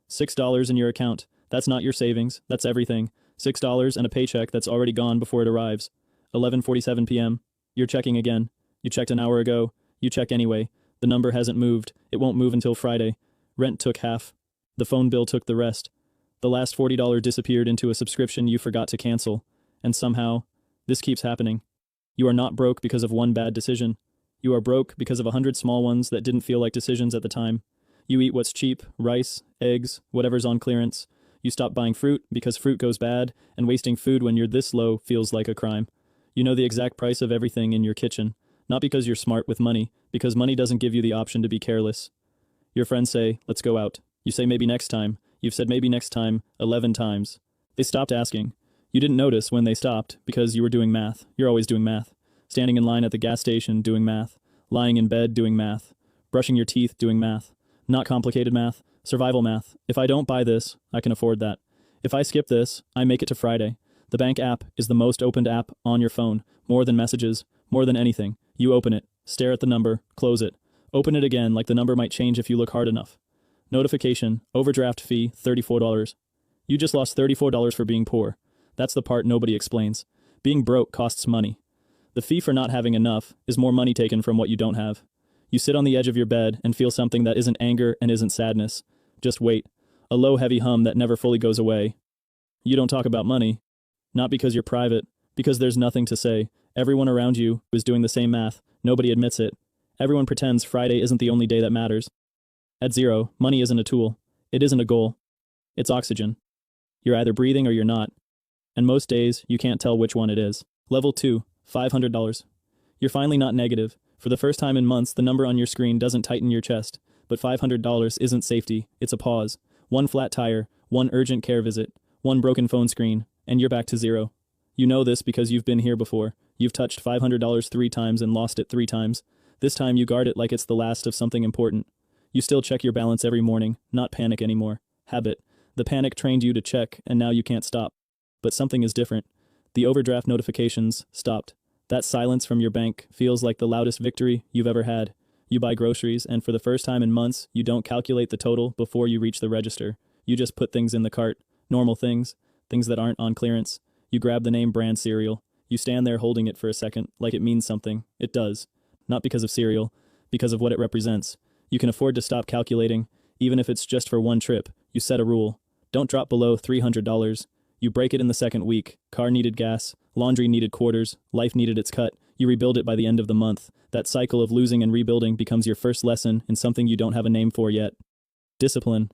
$6 in your account. That's not your savings, that's everything. $6 and a paycheck that's already gone before it arrives. 11:47 p.m. You're checking again. You checked an hour ago. You check anyway. The number hasn't moved. It won't move until Friday. Rent took half. The phone bill took the rest. The last $40 disappeared into a subscription you forgot to cancel. And somehow, this keeps happening. You are not broke because of one bad decision. You are broke because of 100 small ones that didn't feel like decisions at the time. You eat what's cheap, rice, eggs, whatever's on clearance. You stop buying fruit because fruit goes bad, and wasting food when you're this low feels like a crime. You know the exact price of everything in your kitchen, not because you're smart with money, because money doesn't give you the option to be careless. Your friends say, let's go out. You say maybe next time. You've said maybe next time 11 times. They stopped asking. You didn't notice when they stopped because you were doing math. You're always doing math. Standing in line at the gas station doing math. Lying in bed doing math. Brushing your teeth doing math. Not complicated math. Survival math. If I don't buy this, I can afford that. If I skip this, I make it to Friday. The bank app is the most opened app on your phone. More than messages. More than anything. You open it. Stare at the number. Close it. Open it again like the number might change if you look hard enough. Notification. Overdraft fee. $34. You just lost $34 for being poor. That's the part nobody explains. Being broke costs money. The fee for not having enough is more money taken from what you don't have. You sit on the edge of your bed and feel something that isn't anger and isn't sadness. Just wait. A low heavy hum that never fully goes away. You don't talk about money. Not because you're private, because there's nothing to say. Everyone around you is doing the same math. Nobody admits it. Everyone pretends Friday isn't the only day that matters. At zero, money isn't a tool. It isn't a goal. It's oxygen. You're either breathing or you're not. And most days, you can't tell which one it is. Level 2, $500. You're finally not negative. For the first time in months, the number on your screen doesn't tighten your chest. But $500 isn't safety, it's a pause. One flat tire, one urgent care visit, one broken phone screen, and you're back to zero. You know this because you've been here before. You've touched $500 3 times and lost it 3 times. This time you guard it like it's the last of something important. You still check your balance every morning, not panic anymore. Habit. The panic trained you to check, and now you can't stop. But something is different. The overdraft notifications stopped. That silence from your bank feels like the loudest victory you've ever had. You buy groceries, and for the first time in months, you don't calculate the total before you reach the register. You just put things in the cart. Normal things. Things that aren't on clearance. You grab the name brand cereal. You stand there holding it for a second, like it means something. It does. Not because of cereal, because of what it represents. You can afford to stop calculating, even if it's just for one trip. You set a rule. Don't drop below $300. You break it in the second week. Car needed gas, laundry needed quarters, life needed its cut. You rebuild it by the end of the month. That cycle of losing and rebuilding becomes your first lesson in something you don't have a name for yet. Discipline.